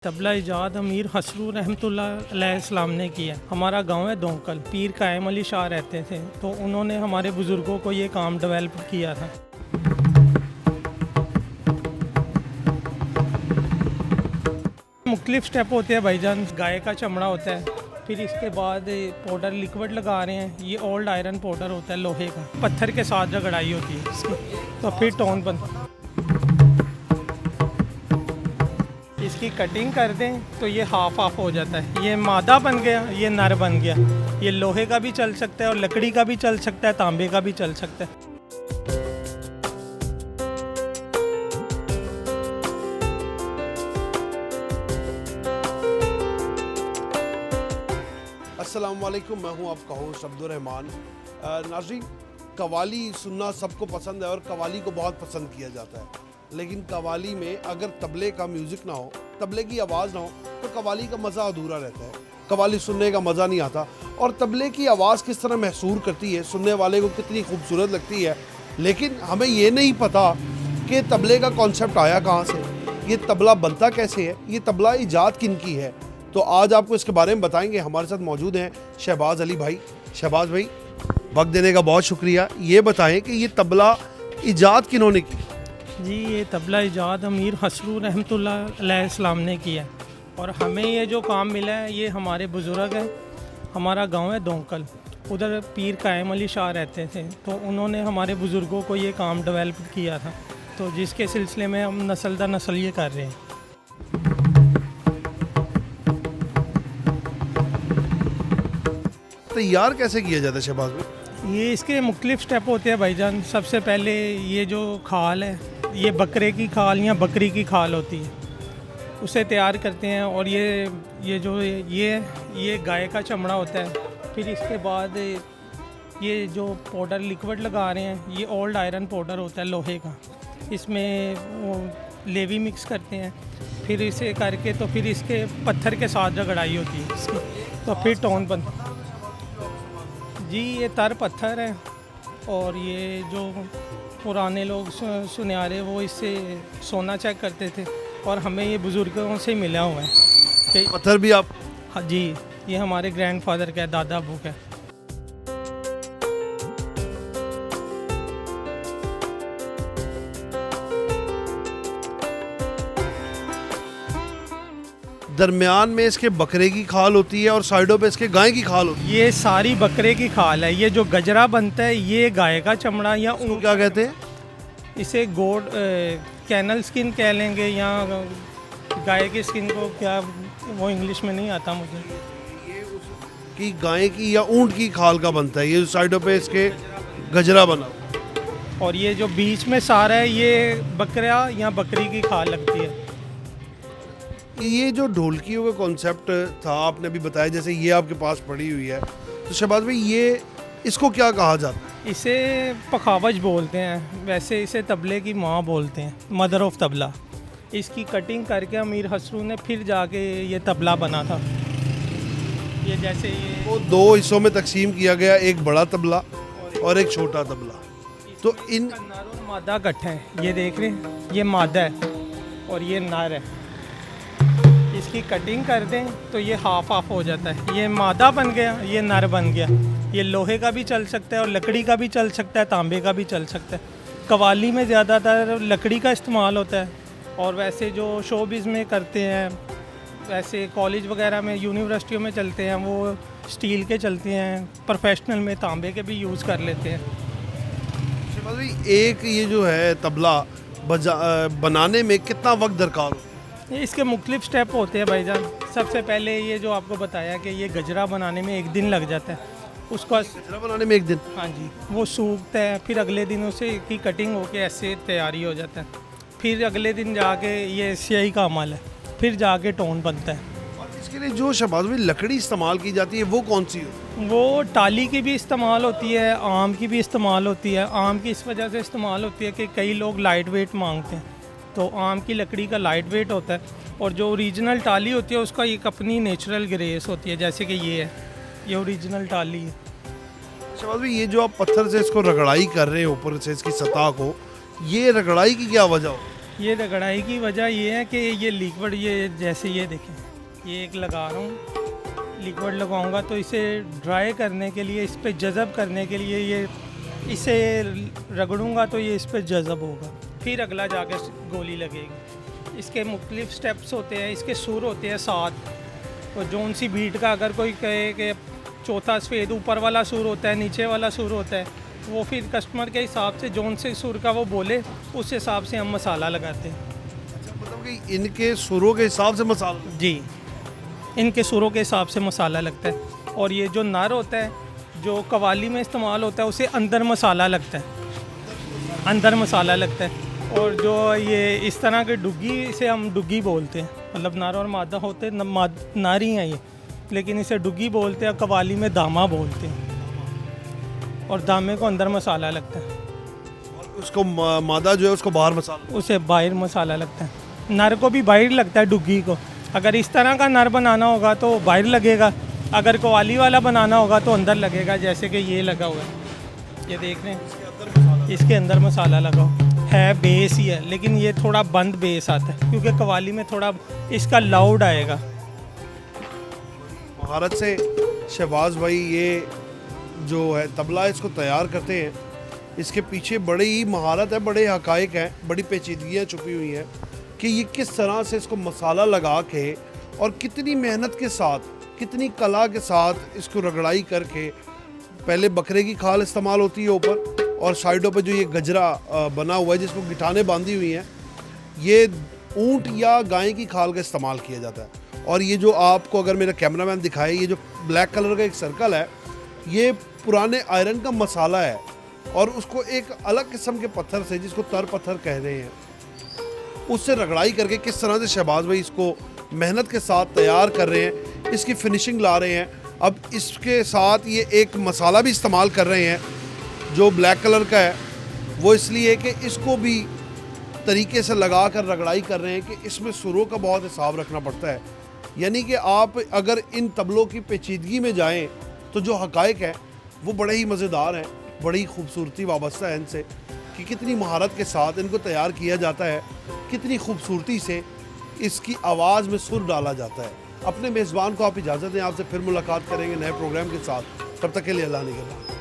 तबला इजाद अमीर हसरू रहमतुल्लाह अलैहिस्सलाम ने किया। हमारा गांव है दोंकल, पीर कायम अली शाह रहते थे, तो उन्होंने हमारे बुज़ुर्गों को ये काम डेवलप किया था। मुख्तलिफ स्टेप होते हैं भाईजान। गाय का चमड़ा होता है, फिर इसके बाद पाउडर लिक्विड लगा रहे हैं। ये ओल्ड आयरन पाउडर होता है लोहे का, पत्थर के साथ रगड़ाई होती है इसकी, तो फिर टोन बन इसकी कटिंग कर दें तो ये हाफ हाफ हो जाता है। ये मादा बन गया, ये नर बन गया। ये लोहे का भी चल सकता है और लकड़ी का भी चल सकता है, तांबे का भी चल सकता है। अस्सलाम वालेकुम, मैं हूं आपका होस्ट अब्दुल रहमान। नाज़रीन, कव्वाली सुनना सबको पसंद है और कव्वाली को बहुत पसंद किया जाता है, लेकिन कव्वाली में अगर तबले का म्यूज़िक ना हो, तबले की आवाज़ ना हो, तो कव्वाली का मज़ा अधूरा रहता है। कव्वाली सुनने का मज़ा नहीं आता। और तबले की आवाज़ किस तरह महसूर करती है, सुनने वाले को कितनी खूबसूरत लगती है, लेकिन हमें ये नहीं पता कि तबले का कॉन्सेप्ट आया कहाँ से, ये तबला बनता कैसे है, ये तबला ईजाद किन की है। तो आज आपको इसके बारे में बताएंगे। हमारे साथ मौजूद हैं शहबाज अली भाई। शहबाज भाई, वक्त देने का बहुत शुक्रिया। ये बताएं कि ये तबला ईजाद किन्होंने की? जी, ये तबला इजाद अमीर हसरू रहमतुल्लाह अलैहिस्सलाम ने किया, और हमें ये जो काम मिला है ये हमारे बुज़ुर्ग हैं। हमारा गांव है दोंकल, उधर पीर कायम अली शाह रहते थे, तो उन्होंने हमारे बुज़ुर्गों को ये काम डेवलप किया था, तो जिसके सिलसिले में हम नस्ल दर नस्ल ये कर रहे हैं। तैयार कैसे किया जाता है शहबाज भाई? ये इसके मुख्तलिफ स्टेप होते हैं भाईजान। सबसे पहले ये जो खाल है, ये बकरे की खाल या बकरी की खाल होती है, उसे तैयार करते हैं। और ये गाय का चमड़ा होता है। फिर इसके बाद ये जो पाउडर लिक्विड लगा रहे हैं, ये ओल्ड आयरन पाउडर होता है लोहे का। इसमें वो लेवी मिक्स करते हैं, फिर इसे करके तो फिर इसके पत्थर के साथ रगड़ाई होती है इसकी, तो फिर टोन बन जी। ये तर पत्थर है, और ये जो पुराने लोग सुनियारे वो इससे सोना चेक करते थे, और हमें ये बुज़ुर्गों से मिला हुआ है कि पत्थर भी आप? हाँ जी, ये हमारे ग्रैंडफादर का है, दादा अबू का है। दरमियान में इसके बकरे की खाल होती है और साइडों पे इसके गाय की खाल होती है। ये सारी बकरे की खाल है। ये जो गजरा बनता है ये गाय का चमड़ा या उसको क्या कहते हैं? इसे गोड कैनल स्किन कह लेंगे, या गाय की स्किन को क्या, वो इंग्लिश में नहीं आता मुझे। कि गाय की या ऊंट की खाल का बनता है। ये साइडों पे इसके गजरा बना हुआ। और ये जो बीच में सारा है ये बकरा या बकरी की खाल लगती है। ये जो ढोलकियों का कॉन्सेप्ट था आपने अभी बताया, जैसे ये आपके पास पड़ी हुई है, तो शहबाज भाई ये इसको क्या कहा जाता है? इसे पखावज बोलते हैं, वैसे इसे तबले की माँ बोलते हैं, मदर ऑफ तबला। इसकी कटिंग करके अमीर हसरू ने फिर जाके ये तबला बना था। ये जैसे ये वो दो हिस्सों में तकसीम किया गया, एक बड़ा तबला और एक छोटा तबला। तो इन नर और मादा इकट्ठा है। ये देख रहे हैं, ये मादा है और ये नर है। इसकी कटिंग कर दें तो ये हाफ हाफ हो जाता है। ये मादा बन गया, ये नर बन गया। ये लोहे का भी चल सकता है और लकड़ी का भी चल सकता है, तांबे का भी चल सकता है। कव्वाली में ज़्यादातर लकड़ी का इस्तेमाल होता है, और वैसे जो शोबिज़ में करते हैं, वैसे कॉलेज वगैरह में, यूनिवर्सिटियों में चलते हैं, वो स्टील के चलते हैं। प्रोफेशनल में तांबे के भी यूज़ कर लेते हैं। शहबाज भाई, एक ये जो है तबला बनाने में कितना वक्त दरकार हो? ये इसके मुख्तलिफ स्टेप होते हैं भाईजान। सबसे पहले ये जो आपको बताया कि ये गजरा बनाने में 1 दिन लग जाता है। उसको गजरा बनाने में 1 दिन? हाँ जी, वो सूखता है, फिर अगले दिन उसे की कटिंग होके ऐसे तैयारी हो जाता है। फिर अगले दिन जाके ये स्याही का अमल है, फिर जाके टोन बनता है। और इसके लिए जो शहबाज भाई लकड़ी इस्तेमाल की जाती है वो कौन सी हो? वो टाली की भी इस्तेमाल होती है, आम की भी इस्तेमाल होती है। आम की इस वजह से इस्तेमाल होती है कि कई लोग लाइट वेट मांगते हैं, तो आम की लकड़ी का लाइट वेट होता है। और जो ओरिजिनल टाली होती है उसका एक अपनी नेचुरल ग्रेस होती है, जैसे कि ये है, ये ओरिजिनल टाली है। शहबाज भाई, ये जो आप पत्थर से इसको रगड़ाई कर रहे हैं ऊपर से इसकी सतह को, ये रगड़ाई की क्या वजह हो? ये रगड़ाई की वजह ये है कि ये लिक्विड, ये जैसे ये देखें, ये एक लगा रहा हूँ, लिक्विड लगाऊंगा तो इसे ड्राई करने के लिए, इस पे जज़ब करने के लिए ये इसे रगड़ूंगा तो ये इस पे जज़ब होगा, फिर अगला जाकर गोली लगेगी। इसके मुख्तलिफ स्टेप्स होते हैं, इसके सुर होते हैं 7। और जौन सी बीट का अगर कोई कहे कि चौथा सफ़ेद ऊपर वाला सुर होता है, नीचे वाला सुर होता है, वो फिर कस्टमर के हिसाब से जौन से सुर का वो बोले उस हिसाब से हम मसाला लगाते हैं। अच्छा, मतलब कि इनके सुरों के हिसाब से मसाला? जी, इनके सुरों के हिसाब से मसाला लगता है। और ये जो नर होता है, जो कवाली में इस्तेमाल होता है, उसे अंदर मसाला लगता है, अंदर मसाला लगता है। और जो ये इस तरह के डुग्गी, इसे हम डुग्गी बोलते हैं, मतलब नर और मादा होते हैं, नर ही हैं ये, लेकिन इसे डुग्गी बोलते हैं, कवाली में दामा बोलते हैं। और दामे को अंदर मसाला लगता है, और उसको मादा जो है उसको बाहर मसाला? उसे बाहर मसाला लगता है। नर को भी बाहर लगता है डुग्गी को। अगर इस तरह का नर बनाना होगा तो बाहर लगेगा, अगर कवाली वाला बनाना होगा तो अंदर लगेगा, जैसे कि ये लगा हुआ है, ये देख रहे हैं, इसके अंदर मसाला लगा है, बेस ही है, लेकिन ये थोड़ा बंद बेस आता है क्योंकि कवाली में थोड़ा इसका लाउड आएगा। महारत से शहबाज भाई ये जो है तबला इसको तैयार करते हैं, इसके पीछे बड़ी ही महारत है, बड़े हकायक हैं, बड़ी पेचीदगियाँ छुपी हुई हैं कि ये किस तरह से इसको मसाला लगा के और कितनी मेहनत के साथ, कितनी कला के साथ इसको रगड़ाई करके, पहले बकरे की खाल इस्तेमाल होती है ऊपर, और साइडों पे जो ये गजरा बना हुआ है जिसको गिटाने बांधी हुई हैं, ये ऊंट या गाय की खाल का इस्तेमाल किया जाता है। और ये जो आपको अगर मेरा कैमरामैन दिखाए, ये जो ब्लैक कलर का एक सर्कल है, ये पुराने आयरन का मसाला है, और उसको एक अलग किस्म के पत्थर से, जिसको तर पत्थर कह रहे हैं, उससे रगड़ाई करके किस तरह से शहबाज भाई इसको मेहनत के साथ तैयार कर रहे हैं, इसकी फिनिशिंग ला रहे हैं। अब इसके साथ ये एक मसाला भी इस्तेमाल कर रहे हैं जो ब्लैक कलर का है, वो इसलिए कि इसको भी तरीके से लगा कर रगड़ाई कर रहे हैं कि इसमें सुरों का बहुत हिसाब रखना पड़ता है। यानी कि आप अगर इन तबलों की पेचीदगी में जाएं तो जो हकायक है वो बड़े ही मज़ेदार हैं, बड़ी खूबसूरती वाबस्ता है इनसे कि कितनी महारत के साथ इनको तैयार किया जाता है, कितनी खूबसूरती से इसकी आवाज़ में सुर डाला जाता है। अपने मेज़बान को आप इजाज़त दें, आपसे फिर मुलाकात करेंगे नए प्रोग्राम के साथ। तब तक के लिए अल्लाह निगहबान।